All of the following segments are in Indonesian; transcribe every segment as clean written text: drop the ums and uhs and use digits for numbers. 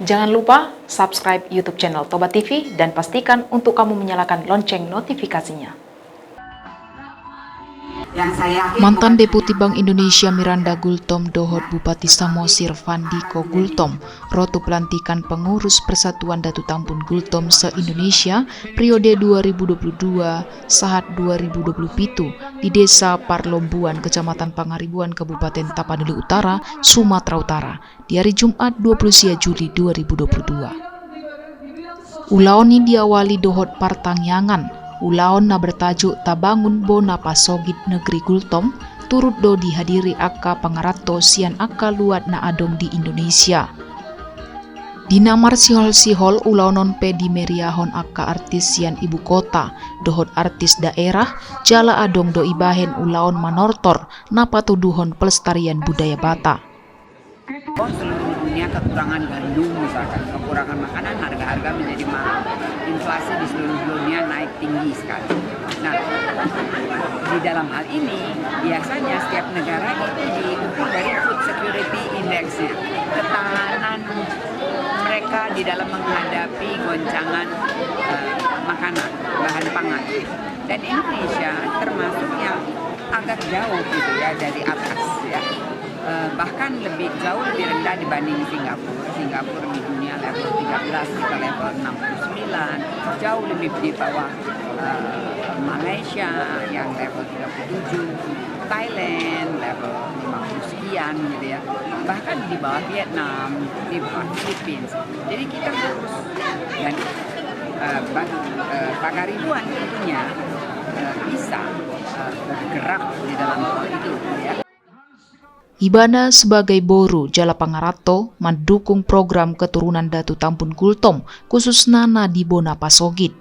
Jangan lupa subscribe YouTube channel Toba TV dan pastikan untuk kamu menyalakan lonceng notifikasinya. Mantan Deputi Bank Indonesia Miranda Gultom dohot Bupati Samosir Fandiko Gultom rotu pelantikan pengurus Persatuan Datu Tambun Gultom se-Indonesia periode 2022 sahat 2027 di Desa Parlombuan, Kecamatan Pangaribuan, Kabupaten Tapanuli Utara, Sumatera Utara di hari Jumat 20 Juli 2022. Ulaon ini diawali dohot partangyangan. Ulaon na bertajuk Tabangun Bona Pasogit Negeri Gultom turut do dihadiri akka pangarato sian akka luat na adong di Indonesia. Dinamar sihol-sihol ulaonon pe di meriahon akka artis sian ibu kota, dohot artis daerah, jala adong do ibahen ulaon manortor na patuduhon pelestarian budaya Batak. Seluruh dunia kekurangan gandum misalkan, kekurangan makanan, harga-harga menjadi mahal, inflasi di seluruh dunia naik tinggi sekali. Nah, di dalam hal ini biasanya setiap negara itu diukur dari Food Security Index-nya, ketahanan mereka di dalam menghadapi goncangan makanan, bahan pangan. Dan Indonesia termasuk yang agak jauh gitu ya dari atas ya. Bahkan lebih jauh lebih rendah dibanding Singapura. Singapura di dunia level 13, kita level 69, jauh lebih di bawah Malaysia yang level 37, Thailand level 50 sekian gitu ya, bahkan di bawah Vietnam, di bawah Philippines. Jadi kita harus dan Pangaribuan tentunya bisa bergerak di dalam hal itu ya. Ibana sebagai boru jala pangarato mendukung program keturunan Datu Tambun Gultom khususnya na di Bona Pasogit.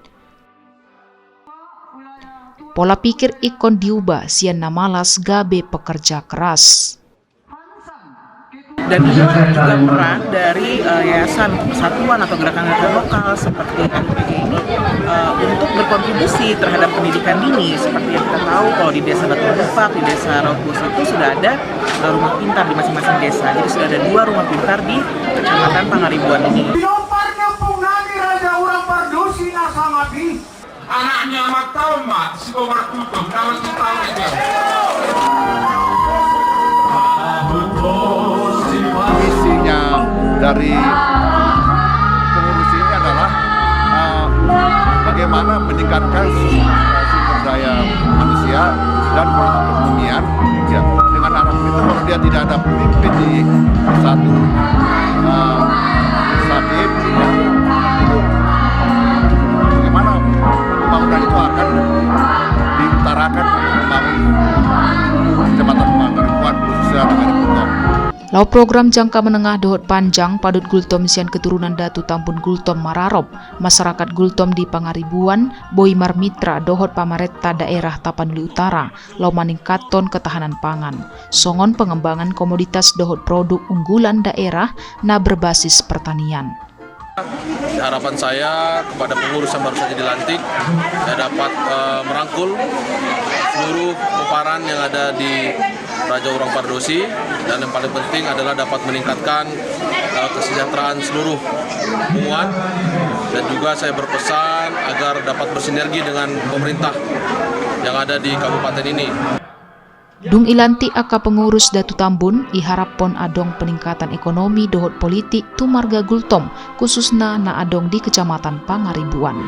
Pola pikir ikon diubah sian na malas gabe pekerja keras. Dan ini juga peran dari yayasan persatuan atau gerakan lokal seperti NPG ini untuk berkontribusi terhadap pendidikan dini. Seperti yang kita tahu kalau di desa Batu Lufak, di desa Raupus itu sudah ada rumah pintar di masing-masing desa. Jadi sudah ada 2 rumah pintar di Kecamatan Pangaribuan ini. Anaknya mak tahu mak si Omar Kutum kalau si tahu itu. Isinya dari pengurus ini adalah bagaimana meningkatkan sumber daya manusia dan perekonomian ya, dengan harapan itu kalau dia tidak ada pemimpin di satu sabit ya, bagaimana pembangunan itu akan diutarakan untuk membangun Kecamatan Pangaribuan khususnya negara Gultom. Lau program jangka menengah dohot panjang padut Gultom sian keturunan Datu Tambun Gultom Mararop, masyarakat Gultom di Pangaribuan, Boimar Mitra dohot pamaretta daerah Tapanuli Utara, lau maningkaton ketahanan pangan, songon pengembangan komoditas dohot produk unggulan daerah na berbasis pertanian. Harapan saya kepada pengurus yang baru saja dilantik, saya dapat merangkul seluruh peparan yang ada di Raja Urang Pardosi, dan yang paling penting adalah dapat meningkatkan kesejahteraan seluruh umat, dan juga saya berpesan agar dapat bersinergi dengan pemerintah yang ada di kabupaten ini. Dung ilanti aka pengurus Datu Tambun iharapon adong peningkatan ekonomi dohot politik tu marga Gultom khususna na adong di Kecamatan Pangaribuan.